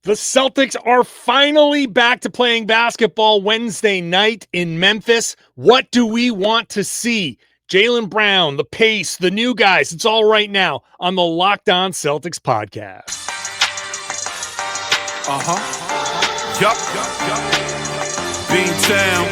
The Celtics are finally back to playing basketball Wednesday night in Memphis. What do we want to see? Jaylen Brown, the pace, the new guys. It's all right now on the Locked On Celtics podcast. Beantown,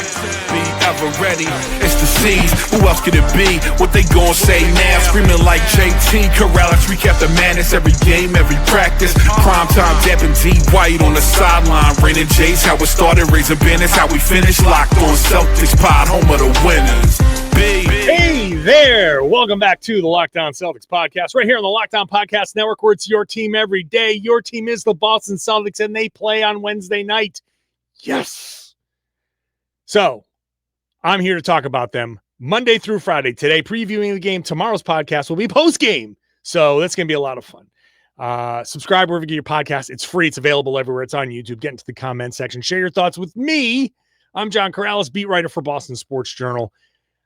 be ever ready. It's the C's. Who else could it be? What they gon' say now? Screaming like JT, Karalis. Recap the madness every game, every practice. Prime time, dapping D White on the sideline. Raining J's, how it started, raising banners, how we finished. Locked on Celtics pod, home of the winners. Hey there. Welcome back to the Locked On Celtics podcast, right here on the Locked On Podcast Network, where it's your team every day. Your team is the Boston Celtics, and they play on Wednesday night. Yes. So, I'm here to talk about them Monday through Friday. Today, previewing the game. Tomorrow's podcast will be post-game. So, that's going to be a lot of fun. Subscribe wherever you get your podcast. It's free. It's available everywhere. It's on YouTube. Get into the comment section. Share your thoughts with me. I'm John Karalis, beat writer for Boston Sports Journal.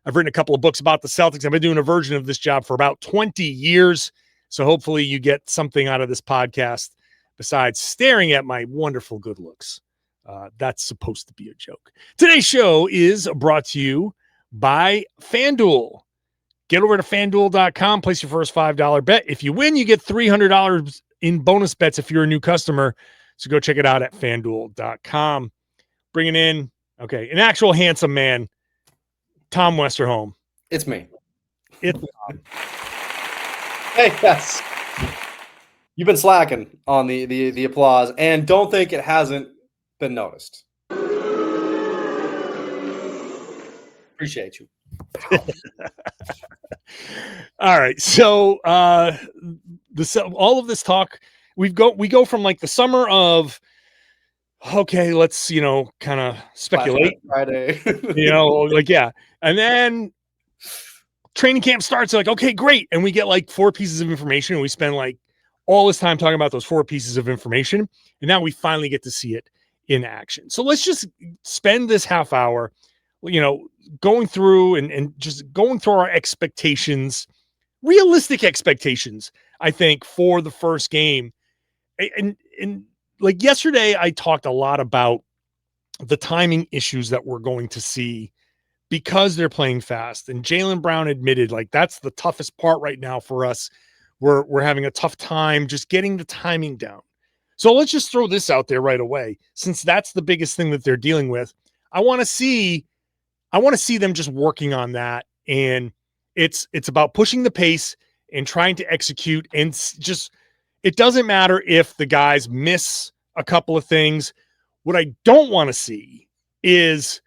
I've written a couple of books about the Celtics. I've been doing a version of this job for about 20 years. So, hopefully, you get something out of this podcast besides staring at my wonderful good looks. That's supposed to be a joke. Today's show is brought to you by FanDuel. Get over to FanDuel.com, place your first $5 bet. If you win, you get $300 in bonus bets if you're a new customer. So go check it out at FanDuel.com. Bringing in, an actual handsome man, Tom Westerholm. It's me. It's Hey, yes. You've been slacking on the applause, and don't think it hasn't been noticed. Appreciate you. All right. So all of this talk, we go from like the summer of let's kind of speculate. Friday. And then training camp starts, like, okay, great. And we get like 4 pieces of information, and we spend like all this time talking about those 4 pieces of information. And now we finally get to see it in action. So let's just spend this half hour, going through and just going through our expectations, realistic expectations, I think, for the first game. And like yesterday, I talked a lot about the timing issues that we're going to see because they're playing fast. And Jaylen Brown admitted, like, that's the toughest part right now for us. We're having a tough time just getting the timing down. So let's just throw this out there right away. Since that's the biggest thing that they're dealing with, I want to see them just working on that. And it's about pushing the pace and trying to execute. And just, it doesn't matter if the guys miss a couple of things. What I don't want to see is,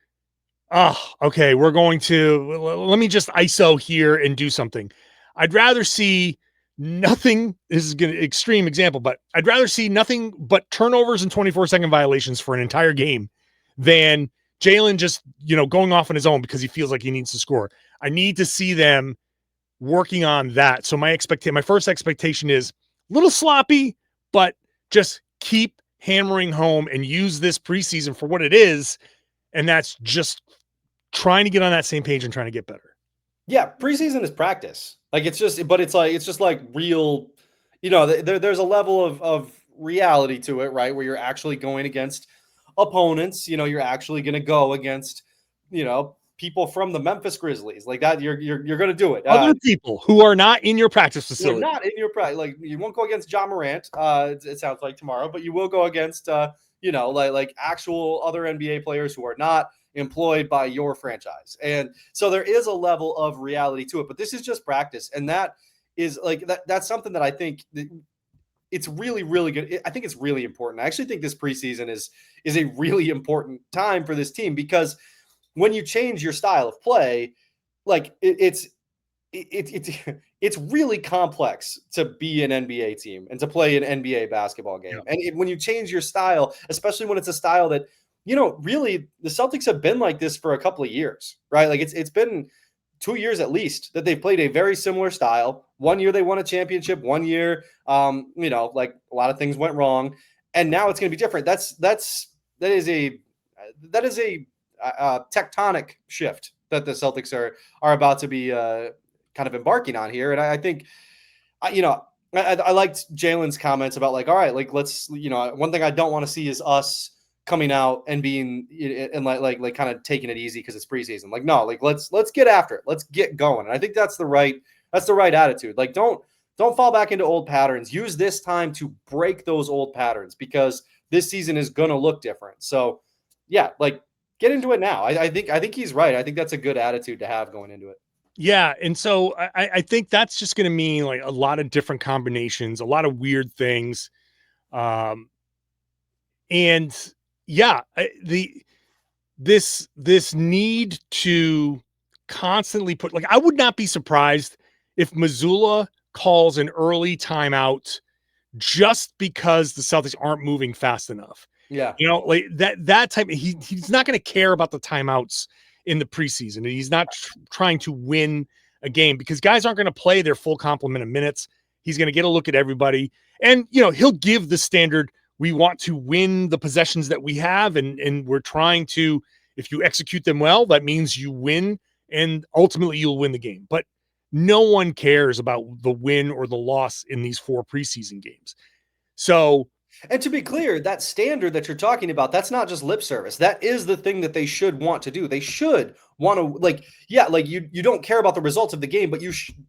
we're going to, let me just ISO here and do something. I'd rather see nothing. This is an extreme example, but I'd rather see nothing but turnovers and 24-second violations for an entire game than Jaylen just, going off on his own because he feels like he needs to score. I need to see them working on that. So my first expectation is a little sloppy, but just keep hammering home and use this preseason for what it is. And that's just trying to get on that same page and trying to get better. Yeah, preseason is practice. Like, it's just like real, there's a level of reality to it, right? Where you're actually going against opponents, you're actually going to go against, people from the Memphis Grizzlies, like that. You're going to do it. Other people who are not in your practice facility. Not in your practice. Like, you won't go against John Morant. It sounds like tomorrow, but you will go against, like actual other NBA players who are not employed by your franchise. And so there is a level of reality to it, but this is just practice. And that is like, that's something that I think it's really, really good. I think it's really important. I actually think this preseason is a really important time for this team, because when you change your style of play, like it's really complex to be an NBA team and to play an NBA basketball game. Yeah. And when you change your style, especially when it's a style that, really the Celtics have been like this for a couple of years, right? Like it's been 2 years at least that they've played a very similar style. 1 year they won a championship. 1 year, like a lot of things went wrong, and now it's going to be different. That is a tectonic shift that the Celtics are about to be kind of embarking on here. And I think, I liked Jaylen's comments about like, all right, like let's, one thing I don't want to see is us coming out and being and like kind of taking it easy because it's preseason. Like, no, like let's get after it. Let's get going. And I think that's the right attitude. Like, don't fall back into old patterns. Use this time to break those old patterns because this season is gonna look different. So yeah, like get into it now. I think he's right. I think that's a good attitude to have going into it. Yeah. And so I think that's just going to mean like a lot of different combinations, a lot of weird things. And yeah, this need to constantly put, like, I would not be surprised if Mazzulla calls an early timeout just because the Celtics aren't moving fast enough. Yeah. Like that type, he's not going to care about the timeouts in the preseason. And he's not trying to win a game because guys aren't going to play their full complement of minutes. He's going to get a look at everybody. And, he'll give the standard, we want to win the possessions that we have. And we're trying to, if you execute them well, that means you win and ultimately you'll win the game. But no one cares about the win or the loss in these 4 preseason games. So, and to be clear, that standard that you're talking about, that's not just lip service. That is the thing that they should want to do. They should want to, like, yeah, like you don't care about the results of the game, but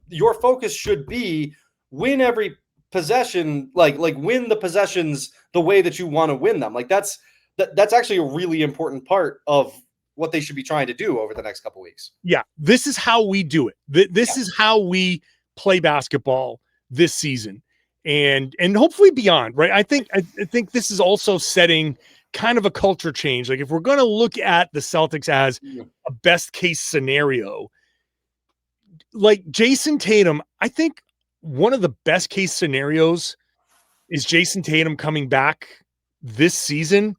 your focus should be win every possession, like win the possessions the way that you want to win them. Like that's actually a really important part of what they should be trying to do over the next couple of weeks. Yeah, this is how we do it. This is how we play basketball this season. And hopefully beyond, right? I think this is also setting kind of a culture change. Like if we're going to look at the Celtics as a best case scenario, like Jayson Tatum, I think one of the best case scenarios is Jayson Tatum coming back this season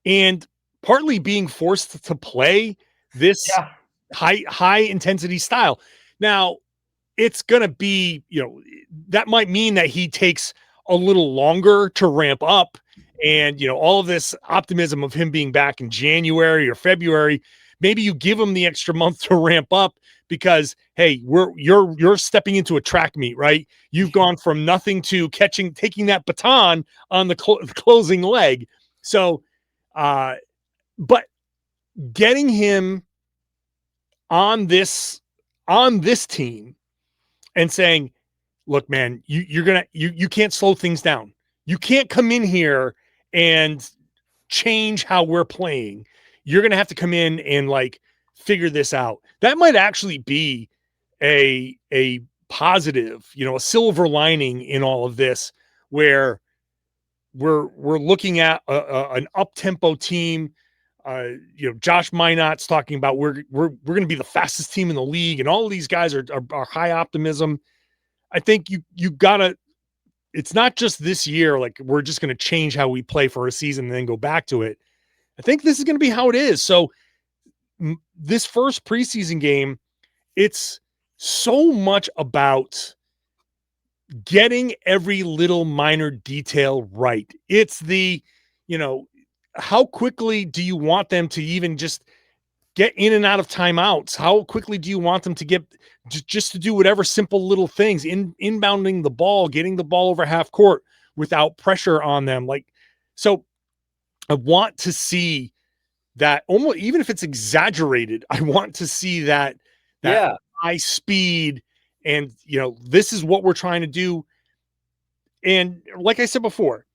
and partly being forced to play this high intensity style. Now, it's going to be, that might mean that he takes a little longer to ramp up. And, all of this optimism of him being back in January or February, maybe you give him the extra month to ramp up because, hey, you're stepping into a track meet, right? You've gone from nothing to taking that baton on the closing leg. So, but getting him on this team and saying, look, man, you can't slow things down. You can't come in here and change how we're playing. You're going to have to come in and like figure this out. That might actually be a positive, a silver lining in all of this, where we're looking at an up-tempo team. Josh Minot's talking about we're going to be the fastest team in the league, and all of these guys are high optimism. I think you gotta. It's not just this year. Like we're just going to change how we play for a season and then go back to it. I think this is going to be how it is. So this first preseason game, it's so much about getting every little minor detail right. It's the, how quickly do you want them to even just get in and out of timeouts? How quickly do you want them to get just to do whatever simple little things, inbounding the ball, getting the ball over half court without pressure on them? Like, so I want to see that, almost, even if it's exaggerated, I want to see that high speed. And, this is what we're trying to do. And like I said before,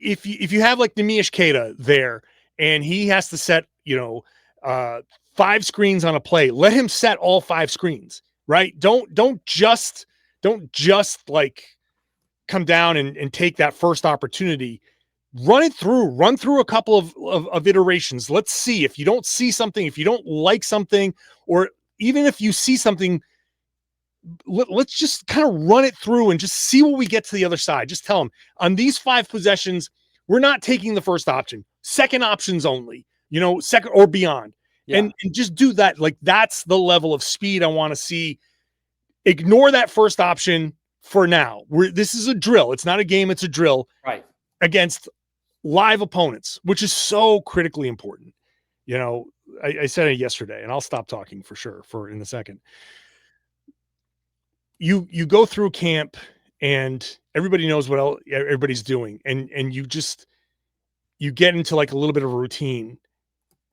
if you have like Nemish Keita there and he has to set, 5 screens on a play, let him set all 5 screens, right? Don't just like come down and take that first opportunity. Run through a couple of iterations. Let's see if you don't see something, if you don't like something, or even if you see something, let's just kind of run it through and just see what we get to the other side. Just tell them on these 5 possessions, we're not taking the first option, second options only, second or beyond. Yeah. And just do that. Like that's the level of speed I want to see. Ignore that first option for now. This is a drill. It's not a game. It's a drill, right? Against live opponents, which is so critically important. I said it yesterday, and I'll stop talking for sure in a second. You go through camp and everybody knows what else everybody's doing. And you get into like a little bit of a routine.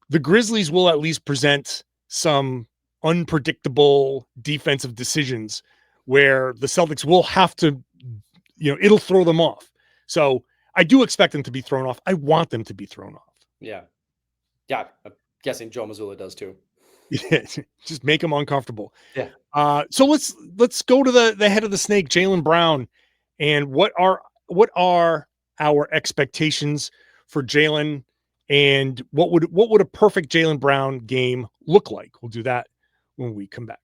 The Grizzlies will at least present some unpredictable defensive decisions where the Celtics will have to, it'll throw them off. So I do expect them to be thrown off. I want them to be thrown off. Yeah. Yeah. I'm guessing Joe Mazzulla does too. Yeah, just make them uncomfortable. Yeah. So let's go to the head of the snake, Jaylen Brown, and what are our expectations for Jaylen, and what would a perfect Jaylen Brown game look like? We'll do that when we come back.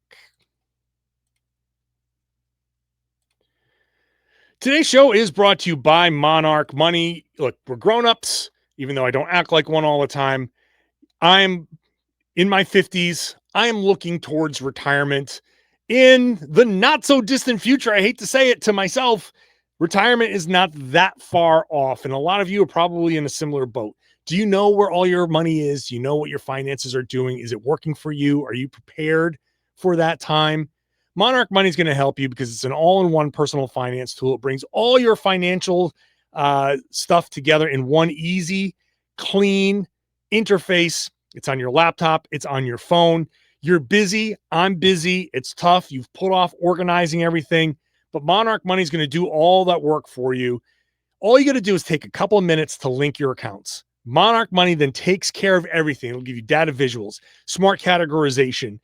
Today's show is brought to you by Monarch Money. Look, we're grown-ups, even though I don't act like one all the time. I'm in my 50s. I am looking towards retirement in the not-so-distant future. I hate to say it to myself. Retirement is not that far off, and a lot of you are probably in a similar boat. Do you know where all your money is? Do you know what your finances are doing? Is it working for you? Are you prepared for that time? Monarch Money is going to help you because it's an all-in-one personal finance tool. It brings all your financial stuff together in one easy, clean interface. It's on your laptop. It's on your phone. You're busy. I'm busy. It's tough. You've put off organizing everything, but Monarch Money is going to do all that work for you. All you got to do is take a couple of minutes to link your accounts. Monarch Money then takes care of everything. It'll give you data visuals, smart categorization.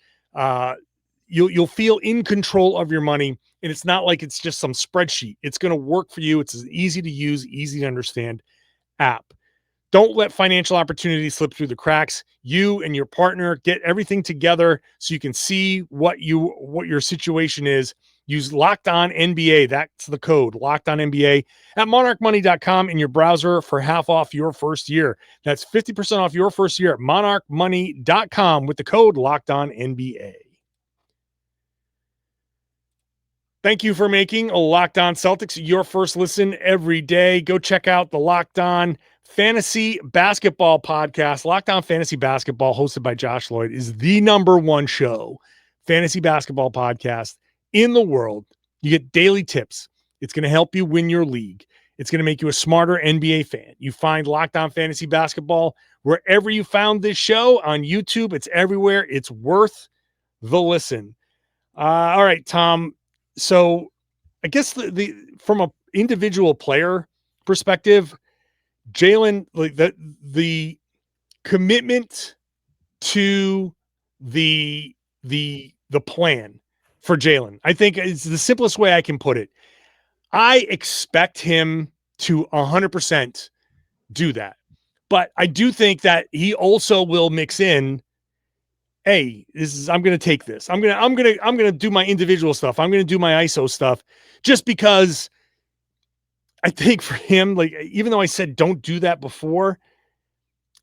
You'll feel in control of your money, and it's not like it's just some spreadsheet. It's going to work for you. It's an easy to use, easy to understand app. Don't let financial opportunities slip through the cracks. You and your partner get everything together so you can see what your situation is. Use Locked On NBA. That's the code, Locked On NBA, at monarchmoney.com in your browser for half off your first year. That's 50% off your first year at monarchmoney.com with the code Locked On NBA. Thank you for making Locked On Celtics your first listen every day. Go check out the Locked On Fantasy Basketball podcast. Locked On Fantasy Basketball, hosted by Josh Lloyd, is the #1 show fantasy basketball podcast in the world. You get daily tips. It's going to help you win your league. It's going to make you a smarter NBA fan. You find Locked On Fantasy Basketball wherever you found this show on YouTube. It's everywhere. It's worth the listen. All right, Tom. So I guess the from an individual player perspective, Jaylen, like the commitment to the plan for Jaylen, I think is the simplest way I can put it. I expect him to 100% do that, but I do think that he also will mix in, hey, I'm going to take this. I'm going to do my individual stuff. I'm going to do my ISO stuff, just because I think for him, like, even though I said don't do that before,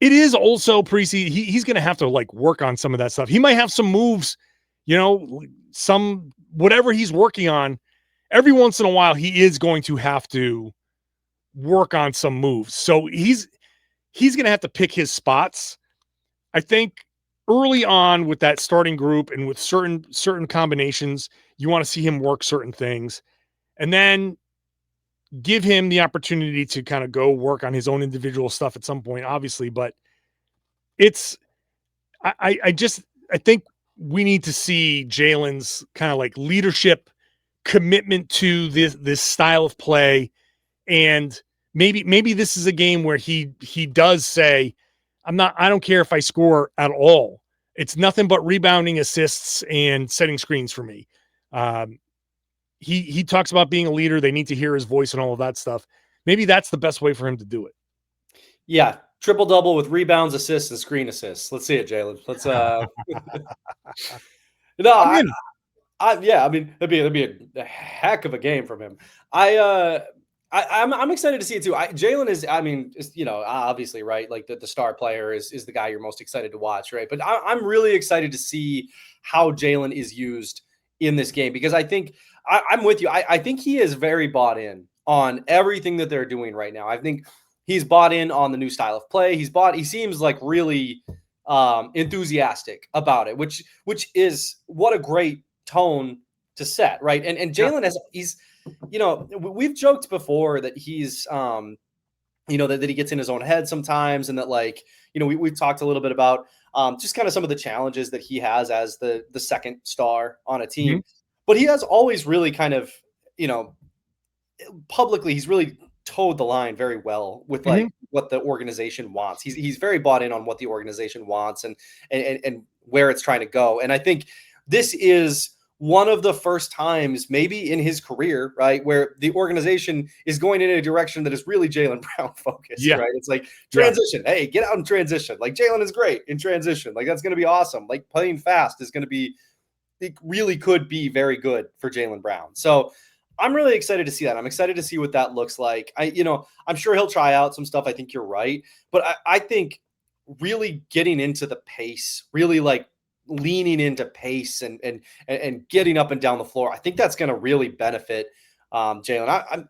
it is also preseason. He's going to have to like work on some of that stuff. He might have some moves, some whatever he's working on. Every once in a while, he is going to have to work on some moves. So he's going to have to pick his spots. I think early on with that starting group and with certain combinations, you want to see him work certain things, and then give him the opportunity to kind of go work on his own individual stuff at some point, obviously. But I think we need to see Jaylen's kind of like leadership, commitment to this style of play. And maybe this is a game where he does say, I don't care if I score at all. It's nothing but rebounding, assists, and setting screens for me. He talks about being a leader. They need to hear his voice and all of that stuff. Maybe that's the best way for him to do it. Yeah. Triple-double with rebounds, assists, and screen assists. Let's see it, Jaylen. Let's it'd be a heck of a game from him. I'm excited to see it too. Jaylen is, obviously, right? Like the star player is the guy you're most excited to watch, right? But I'm really excited to see how Jaylen is used in this game, because I think I'm with you. I think he is very bought in on everything that they're doing right now. I think he's bought in on the new style of play. He seems like really enthusiastic about it, which is what a great tone to set, right? And Jaylen we've joked before that he's, that he gets in his own head sometimes, and that we've talked a little bit about just kind of some of the challenges that he has as the second star on a team. But he has always really kind of, publicly, he's really towed the line very well with what the organization wants. He's very bought in on what the organization wants and where it's trying to go. And I think this is one of the first times maybe in his career, right, where the organization is going in a direction that is really Jaylen Brown focused, right? It's like transition. Yeah. Hey, get out and transition. Like Jaylen is great in transition. Like that's going to be awesome. Like playing fast is going to be, it really could be very good for Jaylen Brown. So I'm really excited to see that. I'm excited to see what that looks like. I'm sure he'll try out some stuff. I think you're right. But I think really getting into the pace, really like leaning into pace and getting up and down the floor, I think that's going to really benefit Jaylen.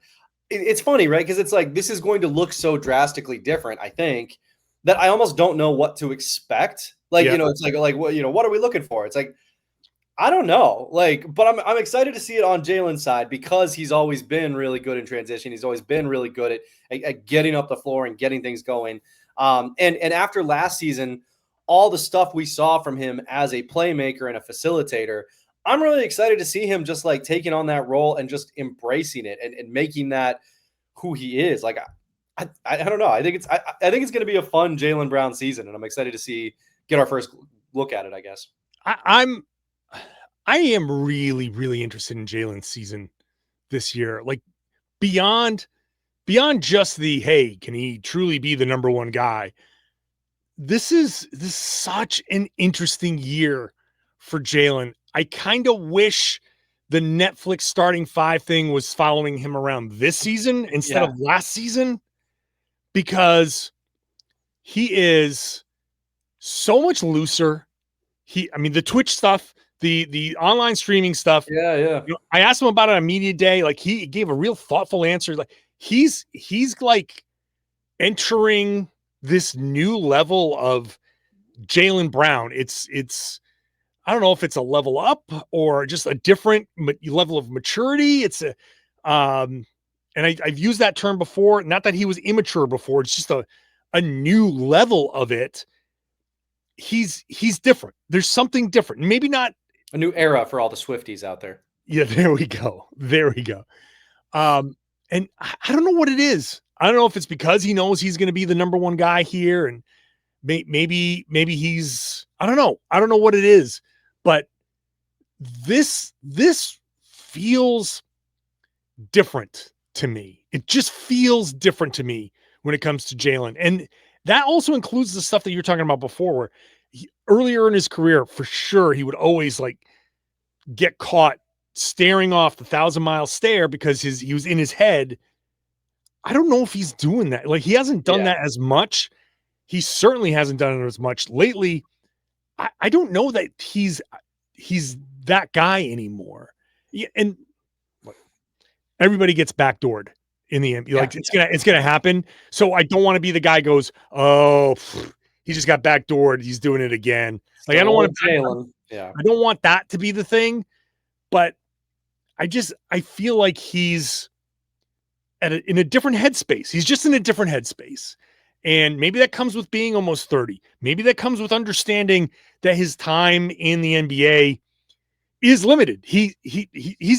It's funny, right? Because it's like, this is going to look so drastically different, I think, that I almost don't know what to expect. Like, it's like, what are we looking for? It's like, I don't know, but I'm excited to see it on Jaylen's side because he's always been really good in transition. He's always been really good at getting up the floor and getting things going. And after last season, all the stuff we saw from him as a playmaker and a facilitator, I'm really excited to see him just like taking on that role and just embracing it and making that who he is. Like, I don't know. I think it's going to be a fun Jaylen Brown season, and I'm excited to get our first look at it, I guess. I am really, really interested in Jaylen's season this year. Like beyond just the, hey, can he truly be the number one guy? This is such an interesting year for Jaylen. I kind of wish the Netflix starting five thing was following him around this season instead of last season, because he is so much looser. The Twitch stuff, the online streaming stuff. Yeah. I asked him about it on media day. Like he gave a real thoughtful answer. Like he's like entering this new level of Jaylen Brown. It's I don't know if it's a level up or just a different level of maturity. It's and I've used that term before. Not that he was immature before. It's just a new level of it. He's different. There's something different. Maybe not a new era for all the Swifties out there. Yeah, there we go. And I don't know what it is. I don't know if it's because he knows he's going to be the number one guy here, and maybe he's, I don't know what it is, but this feels different to me. It just feels different to me when it comes to Jaylen. And that also includes the stuff that you're talking about before, where earlier in his career, for sure, he would always like get caught staring off the 1,000-mile stare because he was in his head. I don't know if he's doing that. Like, he hasn't done that as much. He certainly hasn't done it as much lately. I don't know that he's that guy anymore. Yeah, and everybody gets backdoored in the end. Like, it's gonna happen. So I don't want to be the guy who goes, oh, he just got backdoored. He's doing it again. Like, I don't want to. I don't want that to be the thing. But I feel like he's in a different headspace. He's just in a different headspace. And maybe that comes with being almost 30. Maybe that comes with understanding that his time in the NBA is limited. He's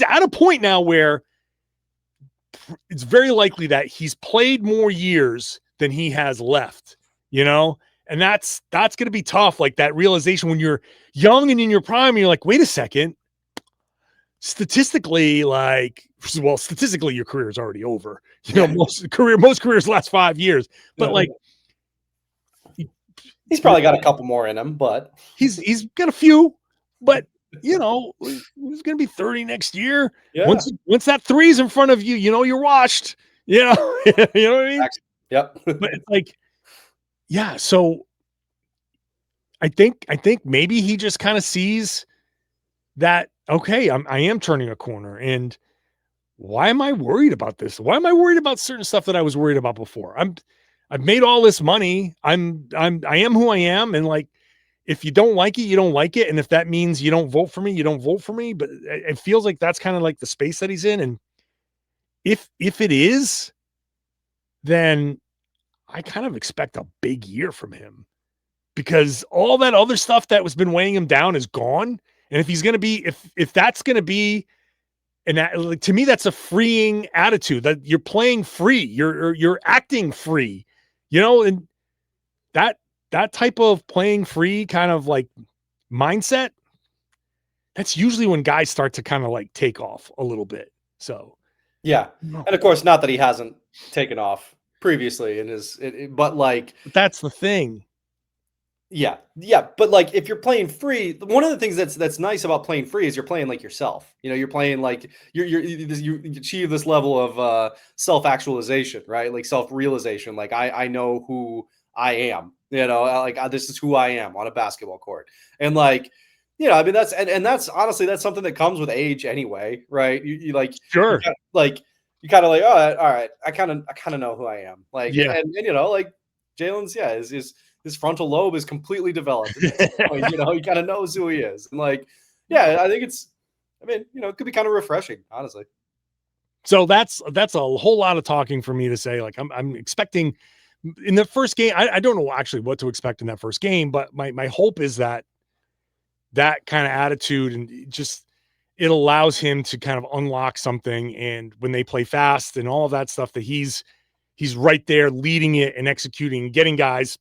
at a point now where it's very likely that he's played more years than he has left, and that's going to be tough. Like, that realization when you're young and in your prime, and you're like, wait a second, statistically, your career is already over. Most careers last 5 years, but he's probably got a couple more in him, but he's got a few, but he's going to be 30 next year. Yeah. Once that three's in front of you, you're washed. You know what I mean? Yep. But it's like, yeah. So I think maybe he just kind of sees that, okay, I am turning a corner, and why am I worried about this? Why am I worried about certain stuff that I was worried about before? I've made all this money. I am who I am. And like, if you don't like it, you don't like it. And if that means you don't vote for me, you don't vote for me. But it feels like that's kind of like the space that he's in. And if it is, then I kind of expect a big year from him, because all that other stuff that was been weighing him down is gone. And if he's going to be, if that's going to be, and like, to me, that's a freeing attitude, that you're playing free, you're acting free, and that type of playing free kind of like mindset, that's usually when guys start to kind of like take off a little bit. So, yeah. And of course, not that he hasn't taken off previously in his, but like, but that's the thing. Yeah. But like, if you're playing free, one of the things that's nice about playing free is you're playing like yourself. You're playing like you achieve this level of self-actualization, right? Like self-realization. Like I know who I am. Like this is who I am on a basketball court, and like. I mean, that's honestly, that's something that comes with age anyway, right? You like, sure. You kind of like, oh, all right. I kind of know who I am. Like, yeah. and like Jaylen's, his frontal lobe is completely developed. He kind of knows who he is. And like, yeah, I think it could be kind of refreshing, honestly. So that's a whole lot of talking for me to say. Like, I'm expecting in the first game, I don't know actually what to expect in that first game, but my hope is that kind of attitude, and it allows him to kind of unlock something. And when they play fast and all of that stuff, that he's right there leading it and executing and getting guys.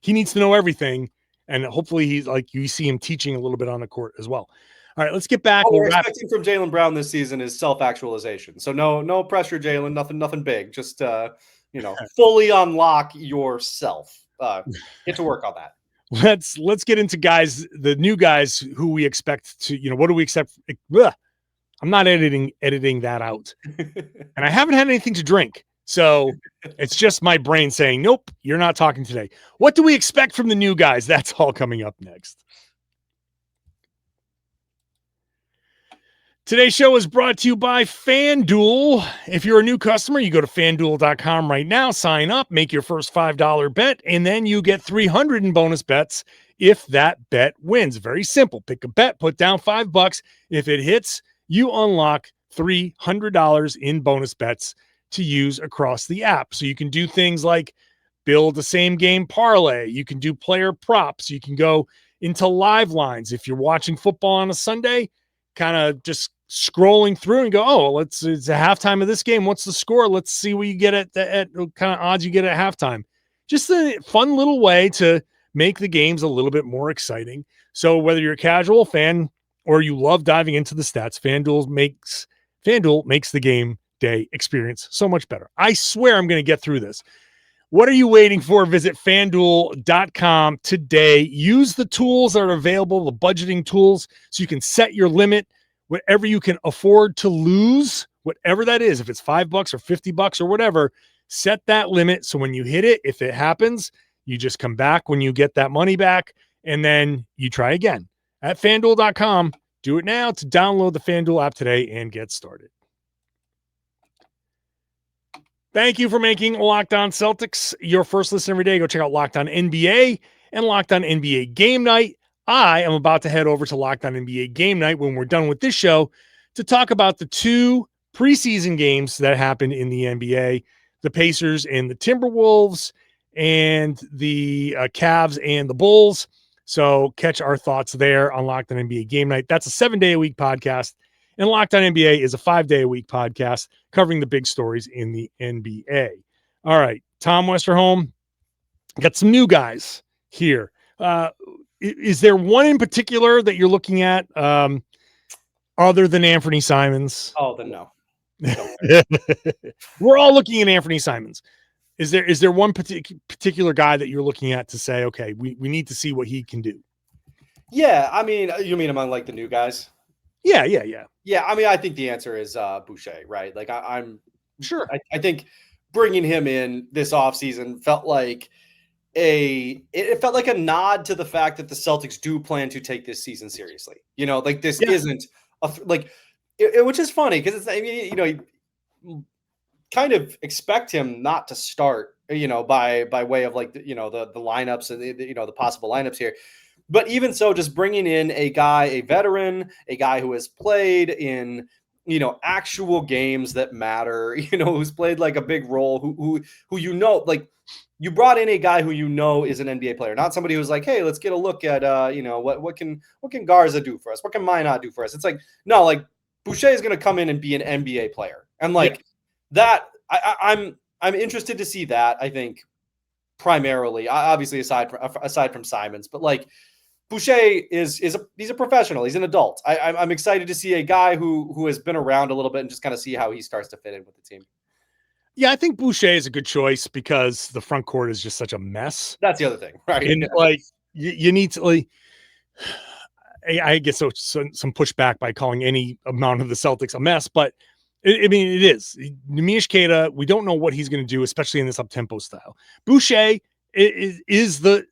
He needs to know everything. And hopefully he's like, you see him teaching a little bit on the court as well. All right, let's get back. What we're expecting from Jaylen Brown this season is self-actualization. So no pressure, Jaylen, nothing big. Just, fully unlock yourself. Get to work on that. Let's get into guys, the new guys who we expect to, what do we expect? I'm not editing that out. And I haven't had anything to drink. So it's just my brain saying, nope, you're not talking today. What do we expect from the new guys? That's all coming up next. Today's show is brought to you by FanDuel. If you're a new customer, you go to FanDuel.com right now, sign up, make your first $5 bet, and then you get $300 in bonus bets if that bet wins. Very simple. Pick a bet, put down $5. If it hits, you unlock $300 in bonus bets to use across the app. So you can do things like build a same game parlay. You can do player props. You can go into live lines. If you're watching football on a Sunday, kind of just scrolling through and go, oh, it's a halftime of this game. What's the score? Let's see what you get at kind of odds you get at halftime. Just a fun little way to make the games a little bit more exciting. So whether you're a casual fan or you love diving into the stats, FanDuel makes the game day experience so much better. I swear I'm going to get through this. What are you waiting for? Visit FanDuel.com today. Use the tools that are available, the budgeting tools, so you can set your limit, whatever you can afford to lose, whatever that is. If it's $5 or $50 or whatever, set that limit. So when you hit it, if it happens, you just come back when you get that money back, and then you try again at FanDuel.com. Do it now to download the FanDuel app today and get started. Thank you for making Locked On Celtics your first listen every day. Go check out Locked On NBA and Locked On NBA Game Night. I am about to head over to Locked On NBA Game Night when we're done with this show to talk about the two preseason games that happened in the NBA, the Pacers and the Timberwolves, and the Cavs and the Bulls. So catch our thoughts there on Locked On NBA Game Night. That's a 7-day-a-week podcast. And Locked On NBA is a 5-day-a-week podcast covering the big stories in the NBA. All right, Tom Westerholm, got some new guys here. Is there one in particular that you're looking at other than Anthony Simons? Oh, then no. We're all looking at Anthony Simons. Is there one particular guy that you're looking at to say, okay, we need to see what he can do? Yeah, I mean, you mean among like the new guys? Yeah. Yeah, I mean, I think the answer is Boucher, right? Like I'm sure. I think bringing him in this offseason felt like it felt like a nod to the fact that the Celtics do plan to take this season seriously. Like this isn't which is funny because it's, I mean, you kind of expect him not to start, by way of like the lineups and the possible lineups here. But even so, just bringing in a veteran, a guy who has played in actual games that matter, who's played like a big role, who like you brought in a guy who is an NBA player, not somebody who's like, hey, let's get a look at what can Garza do for us? What can Minot do for us? It's like, no, like Boucher is going to come in and be an NBA player. And like that, I'm interested to see that, I think, primarily, obviously aside from Simons, but like Boucher he's a professional. He's an adult. I'm excited to see a guy who has been around a little bit and just kind of see how he starts to fit in with the team. Yeah, I think Boucher is a good choice because the front court is just such a mess. That's the other thing, right? And like you need to like, I guess some pushback by calling any amount of the Celtics a mess, but I mean it is. Neemias Queta, we don't know what he's going to do, especially in this up-tempo style. Boucher is the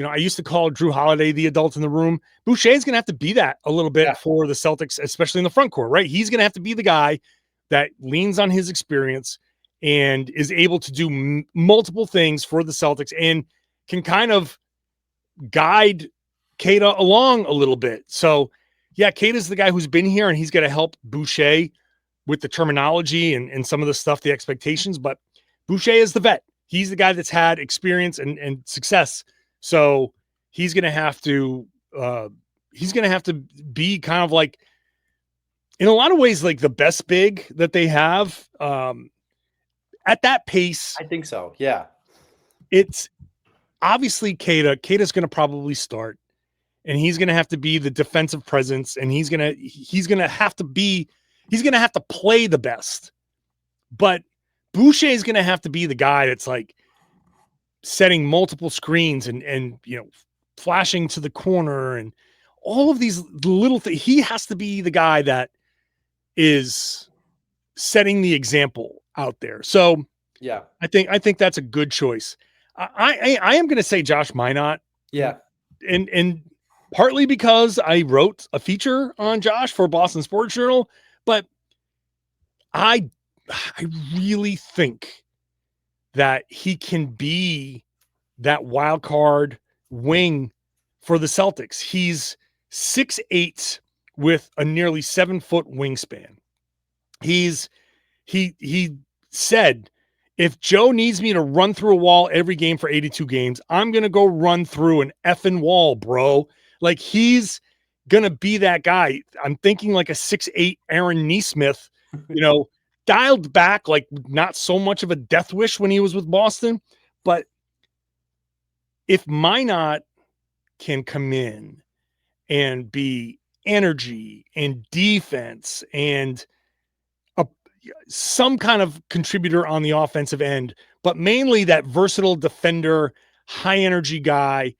I used to call Drew Holiday the adult in the room. Boucher is going to have to be that a little bit for the Celtics, especially in the front court, right? He's going to have to be the guy that leans on his experience and is able to do multiple things for the Celtics and can kind of guide Queta along a little bit. So, yeah, Queta's the guy who's been here, and he's going to help Boucher with the terminology and some of the stuff, the expectations. But Boucher is the vet. He's the guy that's had experience and success. So he's going to have to be kind of like, in a lot of ways, like the best big that they have at that pace. I think so. Yeah. It's obviously Queta's going to probably start, and he's going to have to be the defensive presence, and he's going to have to play the best. But Boucher is going to have to be the guy that's like setting multiple screens and flashing to the corner and all of these little things. He has to be the guy that is setting the example out there. So yeah, I think that's a good choice. I am going to say Josh Minot. Yeah. And partly because I wrote a feature on Josh for Boston Sports Journal, but I really think that he can be that wild card wing for the Celtics. He's 6'8" with a nearly 7-foot wingspan. He said, if Joe needs me to run through a wall every game for 82 games, I'm going to go run through an effing wall, bro. Like, he's going to be that guy. I'm thinking like a 6'8" Aaron Nesmith, dialed back, like not so much of a death wish when he was with Boston. But if Minot can come in and be energy and defense and some kind of contributor on the offensive end, but mainly that versatile defender, high energy guy,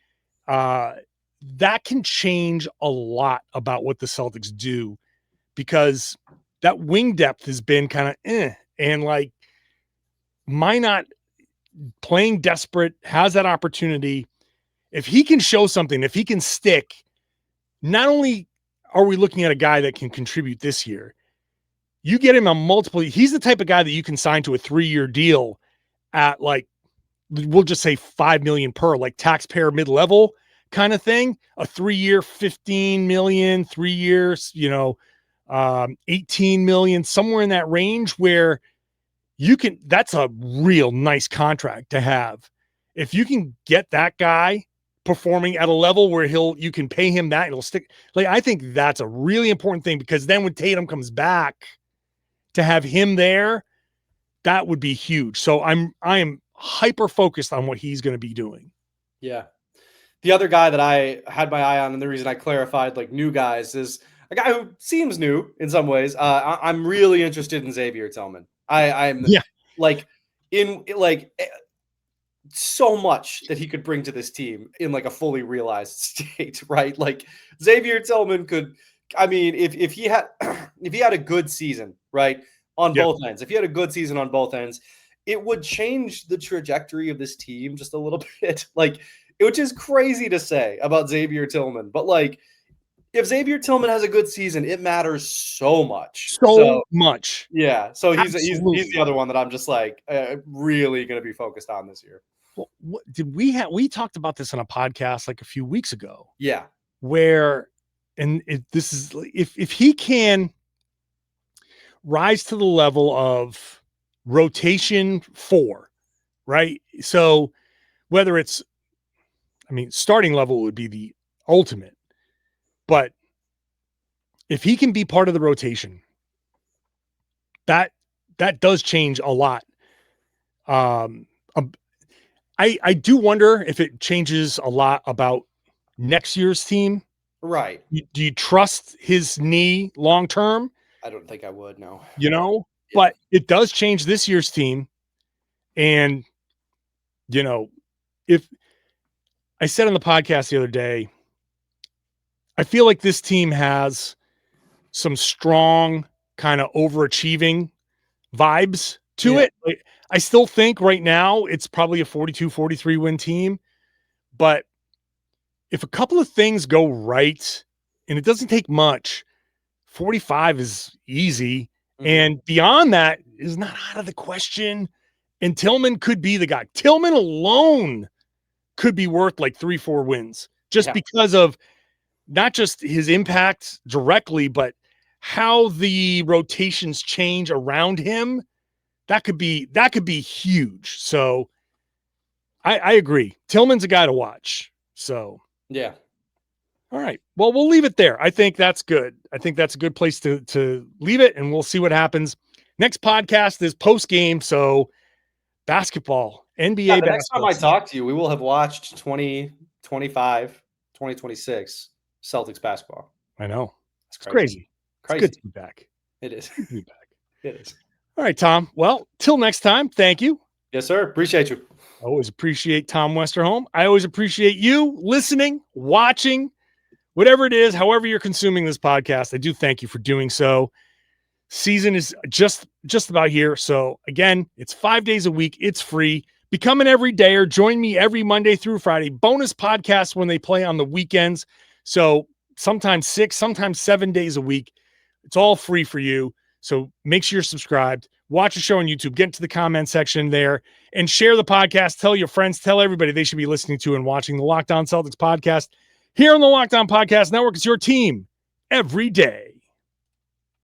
that can change a lot about what the Celtics do, because that wing depth has been kind of and like Minot playing desperate, has that opportunity. If he can show something, if he can stick, not only are we looking at a guy that can contribute this year, you get him on multiple. He's the type of guy that you can sign to a 3-year deal at, like, we'll just say $5 million per, like taxpayer mid-level kind of thing. A 3-year, $15 million, 3 years, 18 million, somewhere in that range, where you can, that's a real nice contract to have. If you can get that guy performing at a level where you can pay him that, it'll stick. Like, I think that's a really important thing, because then when Tatum comes back, to have him there, that would be huge. So I am hyper focused on what he's going to be doing. Yeah. The other guy that I had my eye on, and the reason I clarified like new guys, is a guy who seems new in some ways. I'm really interested in Xavier Tillman. I'm so much that he could bring to this team in like a fully realized state, right? Like Xavier Tillman could, I mean, if he had a good season, right, on both ends, if he had a good season on both ends, it would change the trajectory of this team just a little bit. Like, which is crazy to say about Xavier Tillman, but like, if Xavier Tillman has a good season, it matters so much. So much. Yeah. So he's the other one that I'm just like really going to be focused on this year. Well, we talked about this on a podcast like a few weeks ago. Yeah. Where, and if he can rise to the level of rotation 4, right? So whether it's, starting level would be the ultimate, but if he can be part of the rotation, that does change a lot. I do wonder if it changes a lot about next year's team. Right. Do you trust his knee long term? I don't think I would, no. Yeah. But it does change this year's team. And, if I said on the podcast the other day, I feel like this team has some strong kind of overachieving vibes to it. Like, I still think right now it's probably a 42-43 win team, but if a couple of things go right, and it doesn't take much, 45 is easy. Mm-hmm. And beyond that is not out of the question. And Tillman could be the guy. Tillman alone could be worth like 3-4 wins just because of not just his impact directly, but how the rotations change around him. That could be huge. So I agree. Tillman's a guy to watch. So yeah. All right. Well, we'll leave it there. I think that's good. I think that's a good place to leave it, and we'll see what happens. Next podcast is post game. So basketball, NBA basketball. Next time I talk to you, we will have watched 2025, 2026 Celtics basketball. I know. It's crazy. It's good to be back. It is. Good to be back. It is. All right, Tom. Well, till next time, thank you. Yes, sir. Appreciate you. I always appreciate Tom Westerholm. I always appreciate you listening, watching, whatever it is, however you're consuming this podcast. I do thank you for doing so. Season is just about here. So again, it's 5 days a week. It's free. Become an everydayer. Join me every Monday through Friday. Bonus podcasts when they play on the weekends. So sometimes 6, sometimes 7 days a week. It's all free for you. So make sure you're subscribed. Watch the show on YouTube. Get into the comment section there and share the podcast. Tell your friends. Tell everybody they should be listening to and watching the Locked On Celtics podcast here on the Locked On Podcast Network. It's your team every day.